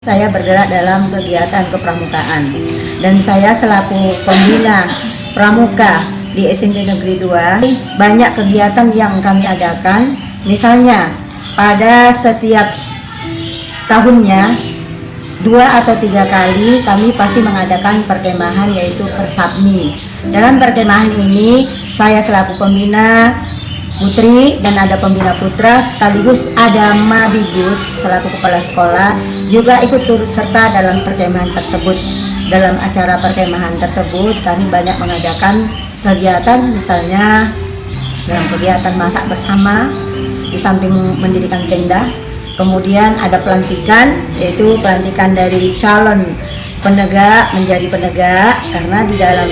Saya bergerak dalam kegiatan kepramukaan dan saya selaku pembina pramuka di SMP Negeri 2 banyak kegiatan yang kami adakan. Misalnya pada setiap tahunnya 2 atau 3 kali kami pasti mengadakan perkemahan, yaitu Persapmi. Dalam perkemahan ini saya selaku pembina putri dan ada pembina putra, sekaligus ada Mabigus selaku kepala sekolah juga ikut turut serta dalam perkemahan tersebut. Dalam acara perkemahan tersebut kami banyak mengadakan kegiatan, misalnya dalam kegiatan masak bersama, di samping mendirikan tenda. Kemudian ada pelantikan, yaitu pelantikan dari calon penegak menjadi penegak, karena di dalam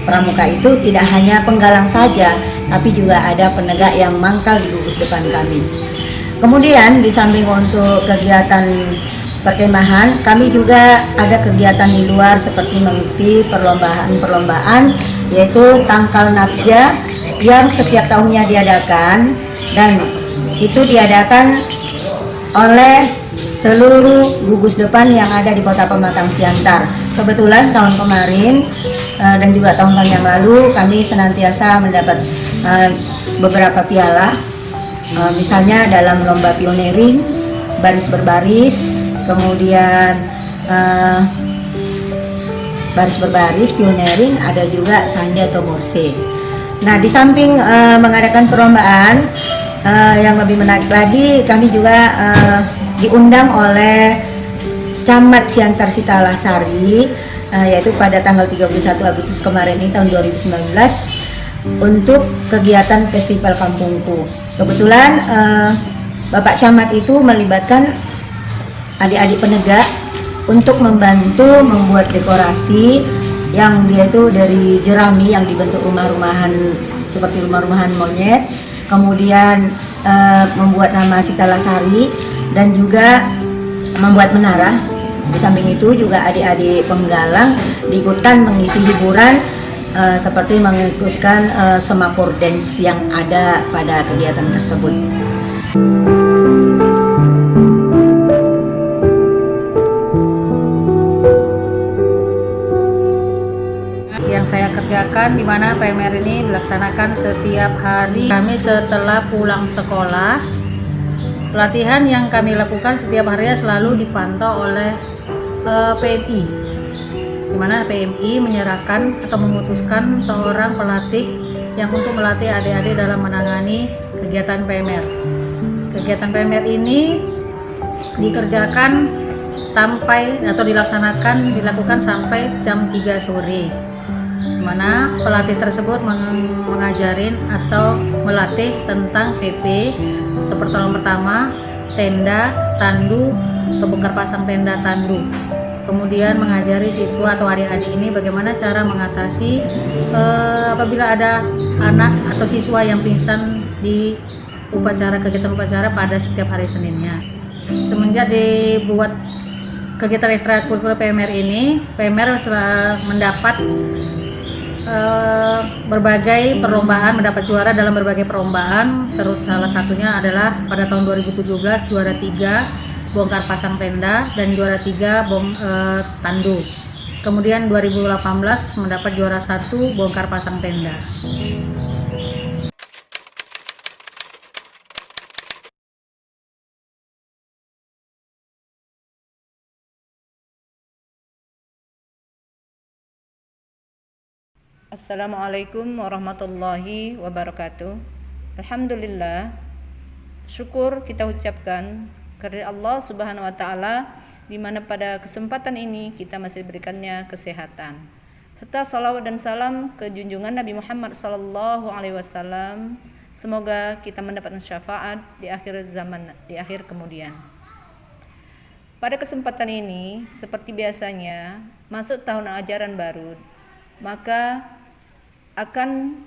pramuka itu tidak hanya penggalang saja, tapi juga ada penegak yang mangkal di gugus depan kami. Kemudian di samping untuk kegiatan perkemahan, kami juga ada kegiatan di luar seperti mengikuti perlombaan-perlombaan, yaitu tangkal nafja yang setiap tahunnya diadakan, dan itu diadakan oleh seluruh gugus depan yang ada di Kota Pematang Siantar. Kebetulan tahun kemarin dan juga tahun-tahun yang lalu kami senantiasa mendapat beberapa piala, misalnya dalam lomba pioneering, baris berbaris, kemudian baris berbaris, pioneering, ada juga sande atau morse. Nah, di samping mengadakan perlombaan, yang lebih menarik lagi, kami juga diundang oleh Camat Siantar Sitalasari, yaitu pada tanggal 31 Agustus kemarin ini tahun 2019 untuk kegiatan Festival Kampungku. Kebetulan Bapak Camat itu melibatkan adik-adik penegak untuk membantu membuat dekorasi yang dia itu dari jerami yang dibentuk rumah-rumahan seperti rumah-rumahan monyet, kemudian membuat nama Sitalasari dan juga membuat menara. Di samping itu juga adik-adik penggalang diikutkan mengisi hiburan seperti mengikutkan semapur dance yang ada pada kegiatan tersebut. Yang saya kerjakan, di mana PMR ini dilaksanakan setiap hari kami setelah pulang sekolah. Pelatihan yang kami lakukan setiap harinya selalu dipantau oleh PMI, di mana PMI menyerahkan atau memutuskan seorang pelatih yang untuk melatih adik-adik dalam menangani kegiatan PMR. Kegiatan PMR ini dikerjakan sampai atau dilakukan sampai jam 3 sore. Mana pelatih tersebut mengajarin atau melatih tentang PP untuk pertolongan pertama, tenda, tandu, atau bongkar pasang tenda tandu. Kemudian mengajari siswa atau adik-adik ini bagaimana cara mengatasi apabila ada anak atau siswa yang pingsan di kegiatan upacara pada setiap hari Seninnya. Semenjak dibuat kegiatan ekstrakurikuler PMR ini, PMR mendapat berbagai perlombaan, mendapat juara dalam berbagai perlombaan. Terus salah satunya adalah pada tahun 2017 juara 3 bongkar pasang tenda dan juara 3 tandu. Kemudian 2018 mendapat juara 1 bongkar pasang tenda. Assalamualaikum warahmatullahi wabarakatuh. Alhamdulillah, syukur kita ucapkan kepada Allah Subhanahu wa taala, di mana pada kesempatan ini kita masih diberikannya kesehatan. Serta salawat dan salam ke junjungan Nabi Muhammad sallallahu alaihi wasallam. Semoga kita mendapatkan syafaat di akhir zaman, di akhir kemudian. Pada kesempatan ini, seperti biasanya, masuk tahun ajaran baru, maka akan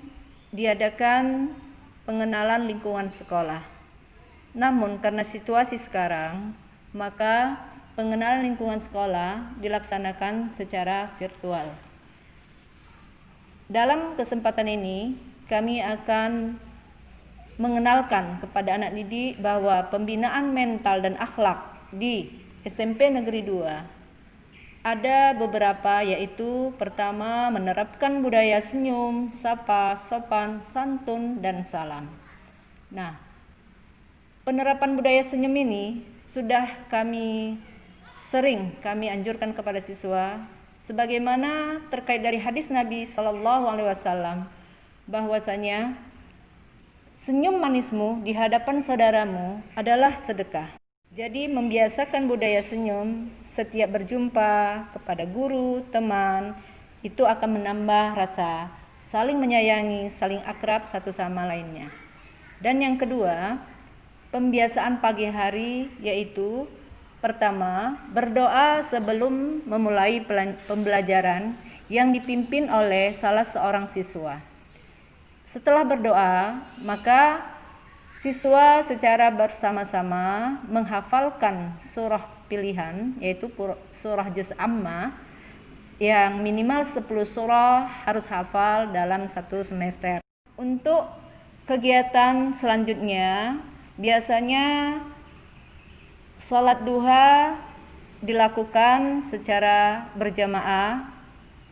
diadakan pengenalan lingkungan sekolah. Namun karena situasi sekarang, maka pengenalan lingkungan sekolah dilaksanakan secara virtual. Dalam kesempatan ini, kami akan mengenalkan kepada anak didik bahwa pembinaan mental dan akhlak di SMP Negeri 2 ada beberapa, yaitu pertama menerapkan budaya senyum, sapa, sopan, santun, dan salam. Nah, penerapan budaya senyum ini sudah sering kami anjurkan kepada siswa, sebagaimana terkait dari hadis Nabi Shallallahu Alaihi Wasallam bahwasanya senyum manismu di hadapan saudaramu adalah sedekah. Jadi membiasakan budaya senyum setiap berjumpa kepada guru, teman, itu akan menambah rasa saling menyayangi, saling akrab satu sama lainnya. Dan yang kedua, pembiasaan pagi hari, yaitu pertama, berdoa sebelum memulai pembelajaran yang dipimpin oleh salah seorang siswa. Setelah berdoa, maka siswa secara bersama-sama menghafalkan surah pilihan, yaitu surah Juz Amma, yang minimal 10 surah harus hafal dalam satu semester. Untuk kegiatan selanjutnya, biasanya sholat duha dilakukan secara berjamaah,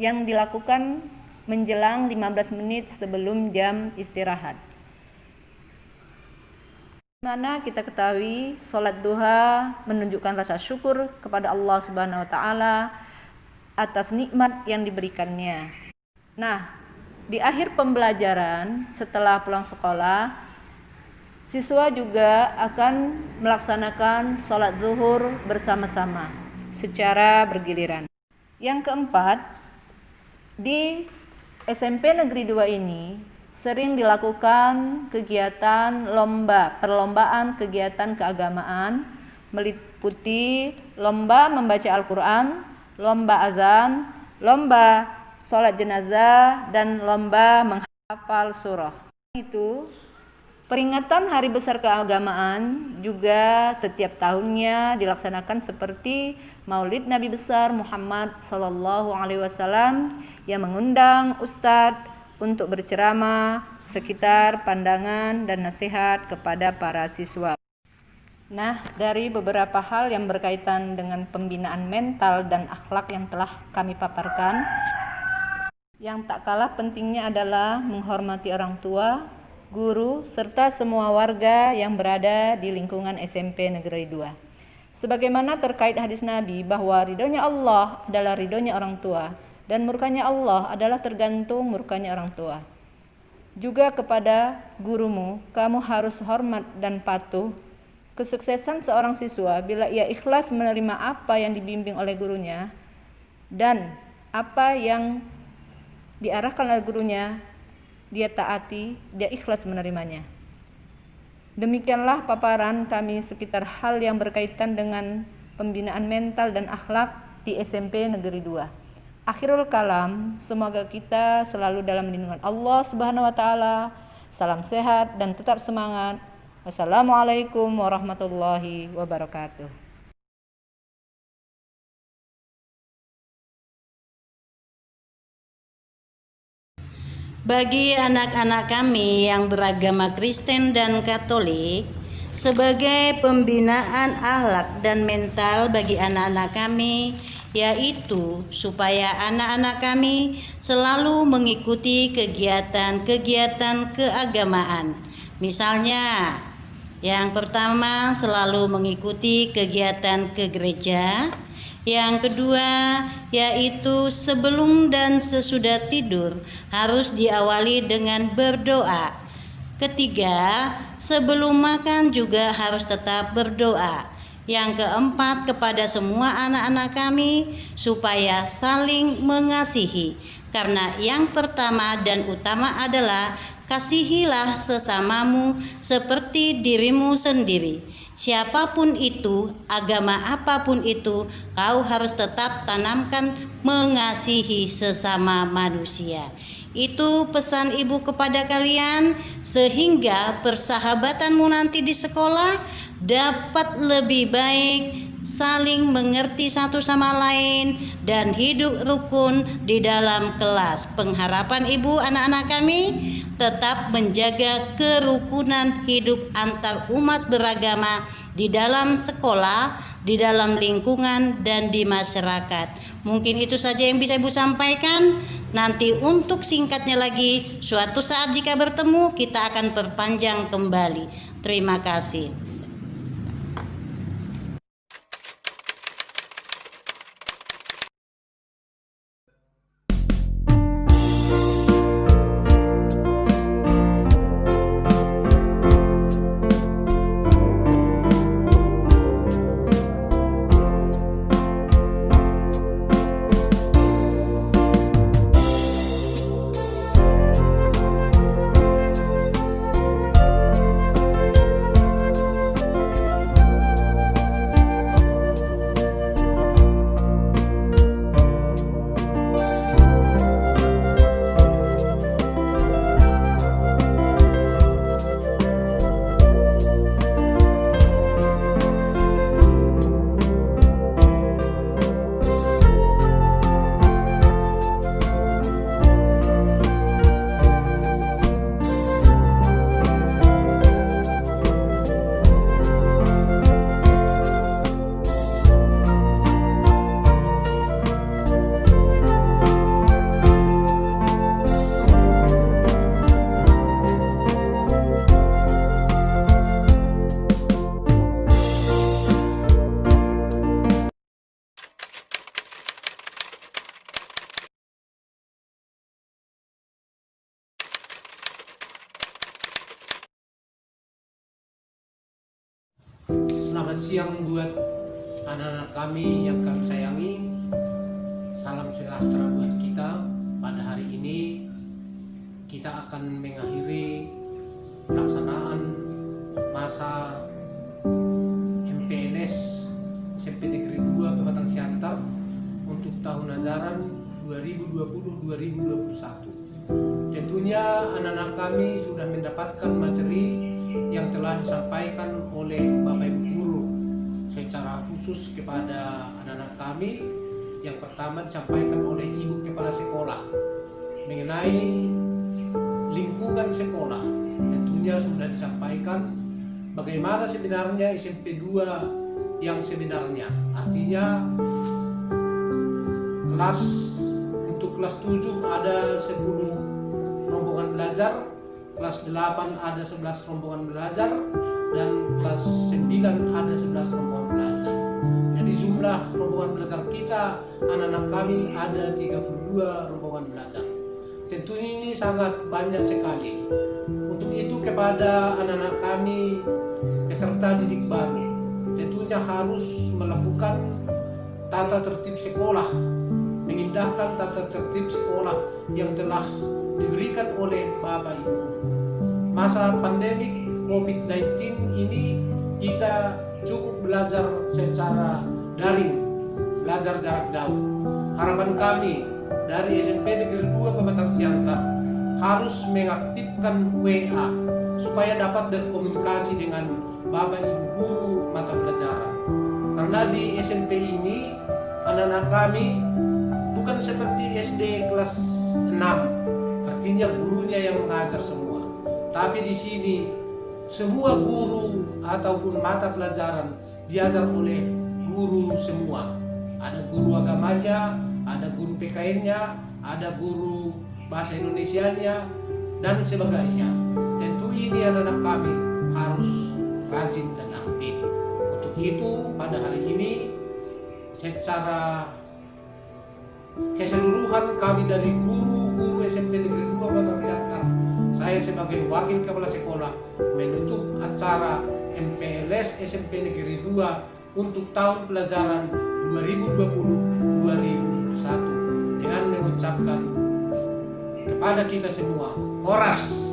yang dilakukan menjelang 15 menit sebelum jam istirahat. Mana kita ketahui sholat duha menunjukkan rasa syukur kepada Allah Subhanahu wa taala atas nikmat yang diberikannya. Nah, di akhir pembelajaran setelah pulang sekolah, siswa juga akan melaksanakan sholat zuhur bersama-sama secara bergiliran. Yang keempat, di SMP Negeri 2 ini sering dilakukan kegiatan perlombaan kegiatan keagamaan, meliputi lomba membaca Al-Quran, lomba azan, lomba sholat jenazah, dan lomba menghafal surah. Itu peringatan Hari Besar Keagamaan juga setiap tahunnya dilaksanakan seperti Maulid Nabi Besar Muhammad Sallallahu Alaihi Wasallam yang mengundang ustadz untuk berceramah sekitar pandangan dan nasihat kepada para siswa. Nah, dari beberapa hal yang berkaitan dengan pembinaan mental dan akhlak yang telah kami paparkan, yang tak kalah pentingnya adalah menghormati orang tua, guru, serta semua warga yang berada di lingkungan SMP Negeri 2. Sebagaimana terkait hadis Nabi bahwa ridhonya Allah adalah ridhonya orang tua, dan murkanya Allah adalah tergantung murkanya orang tua. Juga kepada gurumu, kamu harus hormat dan patuh. Kesuksesan seorang siswa bila ia ikhlas menerima apa yang dibimbing oleh gurunya dan apa yang diarahkan oleh gurunya, dia taati, dia ikhlas menerimanya. Demikianlah paparan kami sekitar hal yang berkaitan dengan pembinaan mental dan akhlak di SMP Negeri 2. Akhirul kalam, semoga kita selalu dalam lindungan Allah Subhanahu wa taala. Salam sehat dan tetap semangat. Wassalamualaikum warahmatullahi wabarakatuh. Bagi anak-anak kami yang beragama Kristen dan Katolik, sebagai pembinaan akhlak dan mental bagi anak-anak kami, yaitu supaya anak-anak kami selalu mengikuti kegiatan-kegiatan keagamaan. Misalnya, yang pertama selalu mengikuti kegiatan ke gereja. Yang kedua, yaitu sebelum dan sesudah tidur harus diawali dengan berdoa. Ketiga, sebelum makan juga harus tetap berdoa. Yang keempat, kepada semua anak-anak kami supaya saling mengasihi. Karena yang pertama dan utama adalah kasihilah sesamamu seperti dirimu sendiri. Siapapun itu, agama apapun itu, kau harus tetap tanamkan mengasihi sesama manusia. Itu pesan ibu kepada kalian, sehingga persahabatanmu nanti di sekolah dapat lebih baik, saling mengerti satu sama lain, dan hidup rukun di dalam kelas. Pengharapan ibu anak-anak kami tetap menjaga kerukunan hidup antar umat beragama di dalam sekolah di dalam lingkungan dan di masyarakat. Mungkin itu saja yang bisa Ibu sampaikan. Nanti untuk singkatnya lagi, suatu saat jika bertemu kita akan perpanjang kembali. Terima kasih. Selamat siang buat anak-anak kami yang kami sayangi. Salam sejahtera buat kita. Pada hari ini kita akan mengakhiri pelaksanaan masa MPLS SMP Negeri 2 Pematang Siantar untuk tahun ajaran 2020-2021. Tentunya anak-anak kami sudah mendapatkan materi yang telah disampaikan oleh Bapak Ibu Guru secara khusus kepada anak-anak kami. Yang pertama disampaikan oleh Ibu Kepala Sekolah mengenai lingkungan sekolah. Tentunya sudah disampaikan bagaimana sebenarnya SMP 2 yang sebenarnya. Artinya untuk kelas 7 ada 10 rombongan belajar, kelas 8 ada 11 rombongan belajar, dan kelas 9 ada 11 rombongan belajar. Jadi jumlah rombongan belajar kita, anak-anak kami ada 32 rombongan belajar. Tentu ini sangat banyak sekali. Untuk itu kepada anak-anak kami peserta didik baru, tentunya harus melakukan tata tertib sekolah, mengindahkan tata tertib sekolah yang telah diberikan oleh Bapak Ibu. Masa pandemi COVID-19 ini kita cukup belajar secara daring, belajar jarak jauh. Harapan kami dari SMP Negeri 2 Pematang Siantar harus mengaktifkan WA supaya dapat berkomunikasi dengan Bapak Ibu guru mata pelajaran. Karena di SMP ini anak-anak kami bukan seperti SD kelas 6, artinya gurunya yang mengajar semua. Tapi di sini semua guru ataupun mata pelajaran diajar oleh guru semua. Ada guru agamanya, ada guru PKN-nya, ada guru bahasa Indonesianya, dan sebagainya. Tentu ini anak-anak kami harus rajin dan aktif. Untuk itu pada hari ini secara keseluruhan kami dari guru-guru SMP Negeri 2 Pematang Siantar, saya sebagai wakil kepala sekolah menutup acara MPLS SMP Negeri 2 untuk tahun pelajaran 2020-2021 dengan mengucapkan kepada kita semua, Horas.